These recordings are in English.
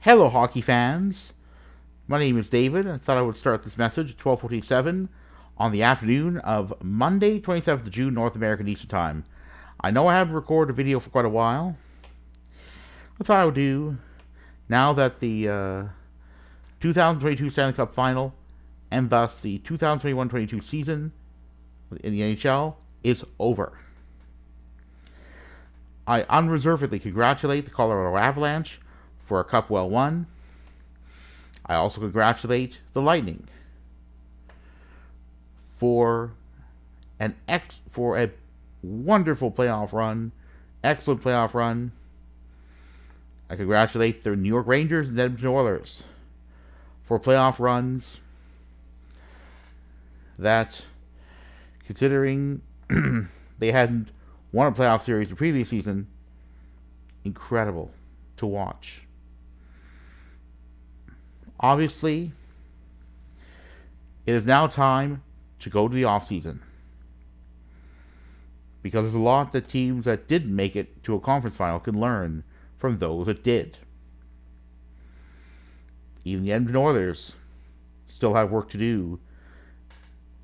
Hello, hockey fans. My name is David. I thought I would start this message at 12:47 on the afternoon of Monday, 27th of June, North American Eastern Time. I know I haven't recorded a video for quite a while. I thought I would do, now that the 2022 Stanley Cup Final and thus the 2021-22 season in the NHL is over. I unreservedly congratulate the Colorado Avalanche for a cup well won. I also congratulate the Lightning for a wonderful playoff run, excellent playoff run. I congratulate the New York Rangers and Edmonton Oilers for playoff runs that, considering they hadn't won a playoff series the previous season, incredible to watch. Obviously, it is now time to go to the off-season, because there's a lot that teams that didn't make it to a conference final can learn from those that did. Even the Edmonton Oilers still have work to do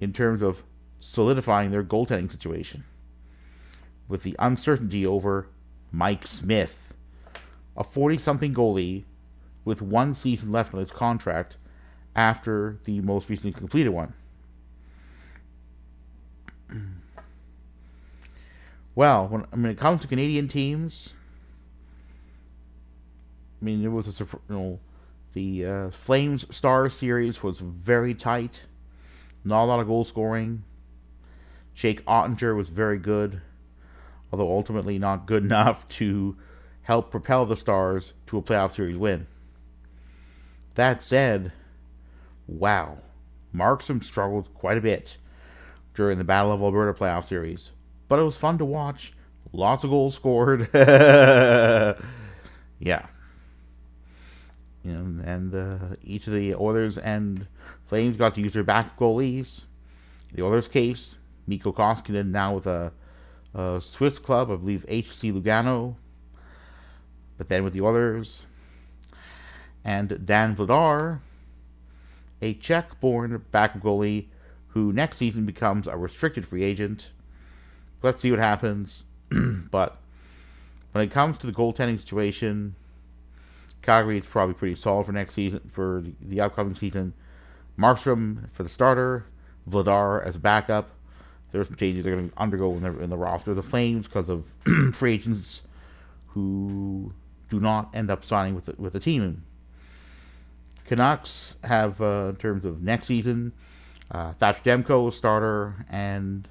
in terms of solidifying their goaltending situation, with the uncertainty over Mike Smith, a 40-something goalie with one season left on his contract after the most recently completed one. Well, when it comes to Canadian teams, I mean, it was the Flames Stars series was very tight, not a lot of goal scoring. Jake Ottinger was very good, although ultimately not good enough to help propel the Stars to a playoff series win. That said, wow, Markstrom struggled quite a bit during the Battle of Alberta playoff series, but it was fun to watch. Lots of goals scored. Yeah. And each of the Oilers and Flames got to use their backup goalies. The Oilers' case, Mikko Koskinen now with a Swiss club, I believe HC Lugano. But then with the Oilers, and Dan Vladar, a Czech-born backup goalie who next season becomes a restricted free agent. Let's see what happens. But when it comes to the goaltending situation, Calgary is probably pretty solid for next season, for the upcoming season. Markstrom for the starter, Vladar as a backup. There's some changes they're going to undergo in the roster of the Flames because of free agents who do not end up signing with the team. Canucks have, in terms of next season, Thatcher Demko starter, and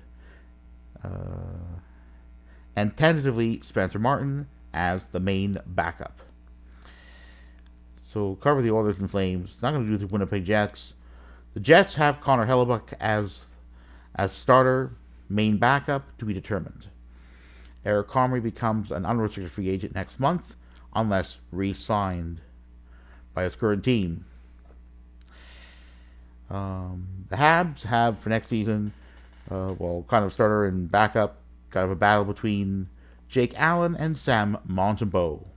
tentatively Spencer Martin as the main backup. So cover the Oilers and Flames. Not going to do the Winnipeg Jets. The Jets have Connor Hellebuyck as starter, main backup to be determined. Eric Comrie becomes an unrestricted free agent next month, unless re-signed by his current team. The Habs have for next season, kind of starter and backup, kind of a battle between Jake Allen and Sam Montembeault.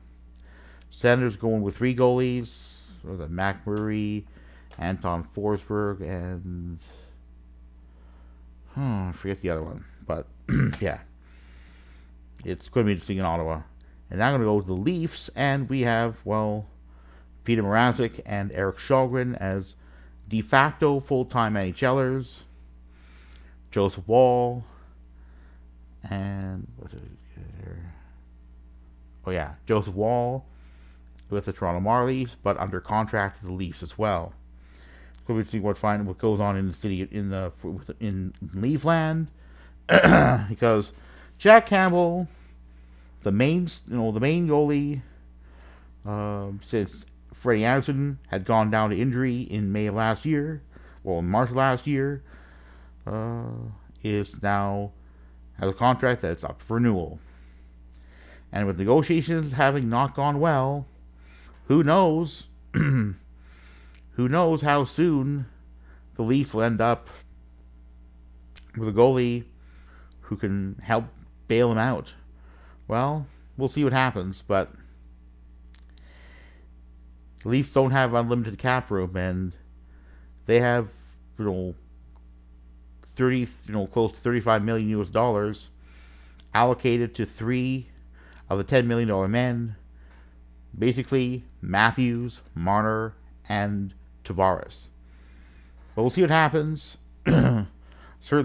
Senators going with three goalies. Was it Mac Murray, Anton Forsberg, and I forget the other one. But yeah, it's going to be interesting in Ottawa. And now I'm going to go to the Leafs, and we have, Peter Mrazek and Eric Shalgren as de facto full-time NHLers. Joseph Wall and Joseph Wall with the Toronto Marlies, but under contract to the Leafs as well. It's going to be interesting what goes on in the city in Leafland, because Jack Campbell, the main goalie, since Freddie Anderson had gone down to injury in March of last year, is now has a contract that's up for renewal. And with negotiations having not gone well, who knows? Who knows how soon the Leafs will end up with a goalie who can help bail him out. Well, we'll see what happens, but The Leafs don't have unlimited cap room, and they have, 30, close to 35 million US dollars allocated to 3 of the $10 million men. Basically, Matthews, Marner, and Tavares. But we'll see what happens. Certain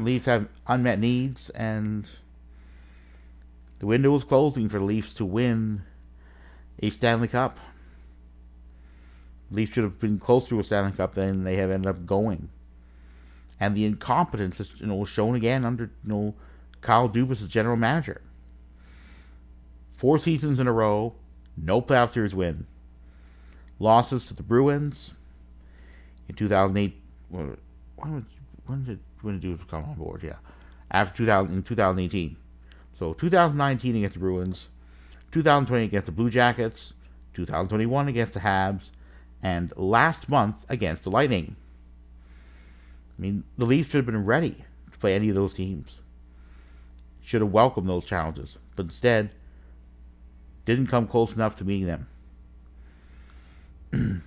Leafs have unmet needs, and the window is closing for the Leafs to win a Stanley Cup. The Leafs should have been closer to a Stanley Cup than they have ended up going. And the incompetence is, shown again under, Kyle Dubas as general manager. 4 seasons in a row, no playoff series win. Losses to the Bruins in 2008. When did Dubas come on board? Yeah, after 2018. So 2019 against the Bruins, 2020 against the Blue Jackets, 2021 against the Habs, and last month against the Lightning. I mean, the Leafs should have been ready to play any of those teams. Should have welcomed those challenges, but instead didn't come close enough to meeting them.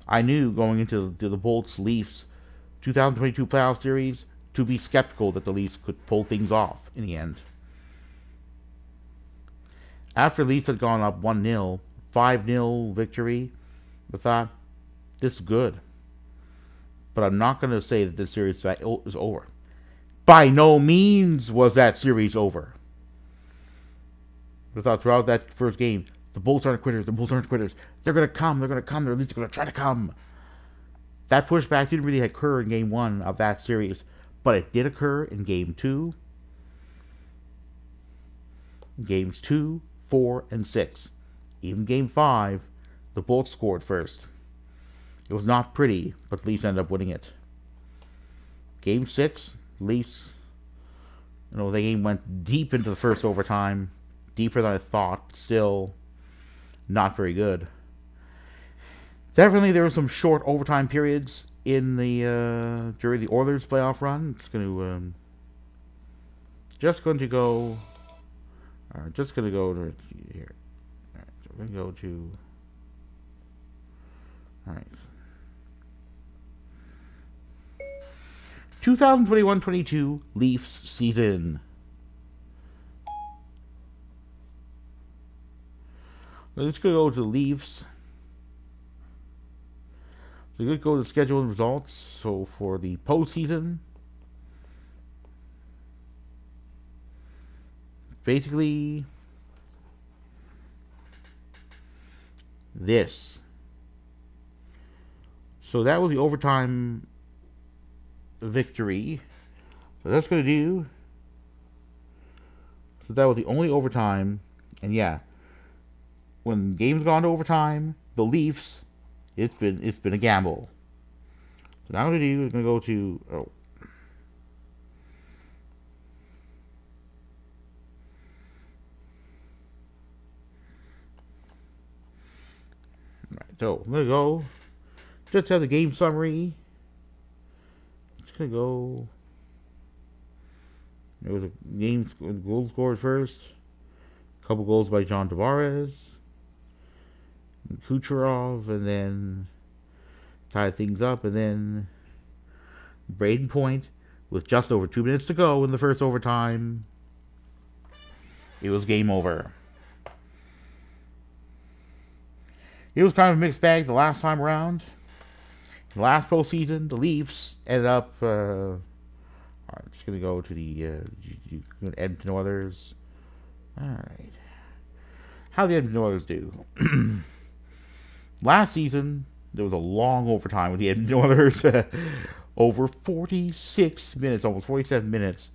I knew going into the Bolts Leafs 2022 playoff series to be skeptical that the Leafs could pull things off in the end. After the Leafs had gone up 1-0, 5-0 victory, I thought, this is good. But I'm not going to say that this series is over. By no means was that series over. I thought throughout that first game, the Bolts aren't quitters. The Bolts aren't quitters. They're going to come. They're going to come. They're at least going to try to come. That pushback didn't really occur in Game 1 of that series, but it did occur in Game 2, Games 2, 4, and 6. Even Game 5, the Bolts scored first. It was not pretty, but the Leafs ended up winning it. Game 6, Leafs, the game went deep into the first overtime. Deeper than I thought, but still not very good. Definitely there were some short overtime periods in the during the Oilers playoff run. It's going to just going to go to here. All right, so we're going to go to all right. 2021-22 Leafs season. Let's go to the Leafs. So let's go to the schedule and results. So for the postseason, basically this. So that was the overtime victory. So that's going to do. So that was the only overtime. And yeah, when games gone to overtime, the Leafs, it's been a gamble. So now what I'm going to do is going to go to Alright, so I'm going to go just have the game summary. It's going to go. There was a game goal scored first. A couple goals by John Tavares, and Kucherov, and then tied things up, and then Braden Point with just over 2 minutes to go in the first overtime. It was game over. It was kind of a mixed bag the last time around. The last postseason, the Leafs ended up. Alright, I'm just gonna go to the Edmonton Oilers. Alright. How the Edmonton Oilers do. Last season, there was a long overtime with the Edmonton Oilers. Over 46 minutes, almost 47 minutes.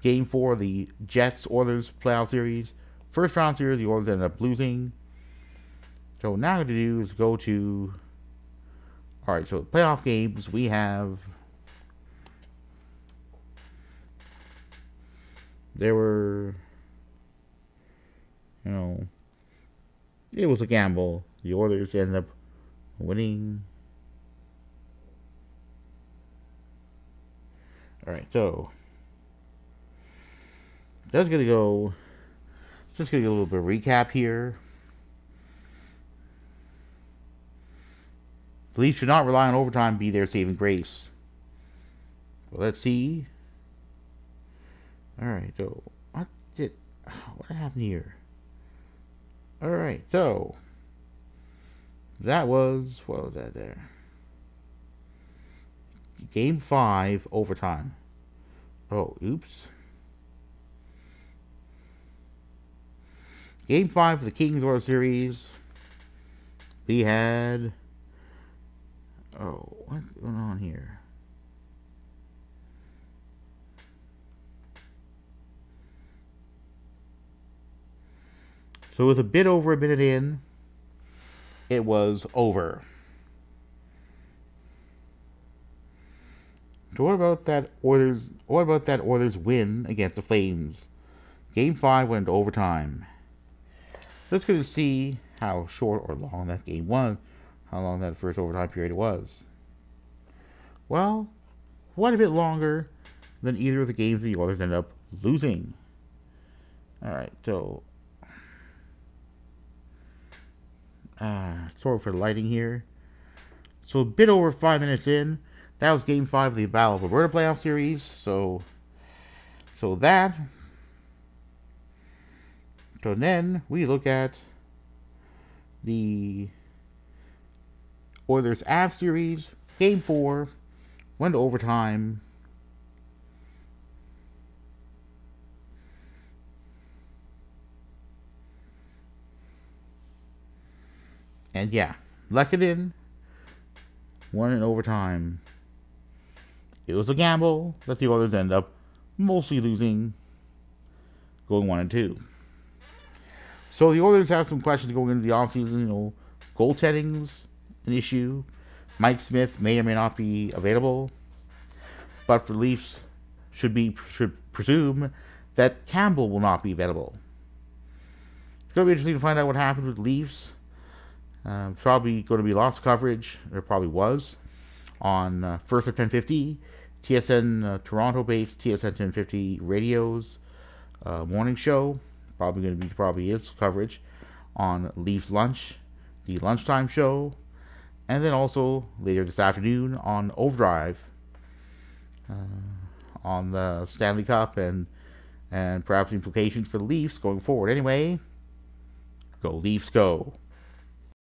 Game 4 of the Jets-Oilers playoff series. First round series, the Oilers ended up losing. So now what I'm going to do is go to... Alright, so the playoff games, we have... There were... it was a gamble. The Oilers ended up winning. Alright, so... Just gonna get a little bit of recap here. The Leafs should not rely on overtime to be their saving grace. Well, let's see. Alright, so what happened here? Alright, so that was, what was that there? Game 5, overtime. Oh, oops. Game 5 of the Kings World Series. We had... Oh, what's going on here? So with a bit over a minute in, it was over. So what about that Oilers win against the Flames? Game 5 went into overtime. Let's go to see how short or long that game was, how long that first overtime period was. Well, quite a bit longer than either of the games the Oilers ended up losing. Alright, so sorry for the lighting here. So a bit over 5 minutes in, that was Game 5 of the Battle of Alberta playoff series. So then we look at the Oilers Avs series. Game 4 went to overtime. And yeah, Lehkonen won in overtime. It was a gamble that the Oilers ended up mostly losing, going 1-2. So the Oilers have some questions going into the offseason. Goaltending's an issue. Mike Smith may or may not be available, but for the Leafs should presume that Campbell will not be available. It's going to be interesting to find out what happened with the Leafs. Probably going to be lost coverage. There probably was on First at 1050, TSN Toronto-based TSN 1050 Radio's morning show. Probably is coverage on Leafs Lunch, the lunchtime show, and then also later this afternoon on Overdrive on the Stanley Cup and perhaps implications for the Leafs going forward. Anyway, go Leafs, go.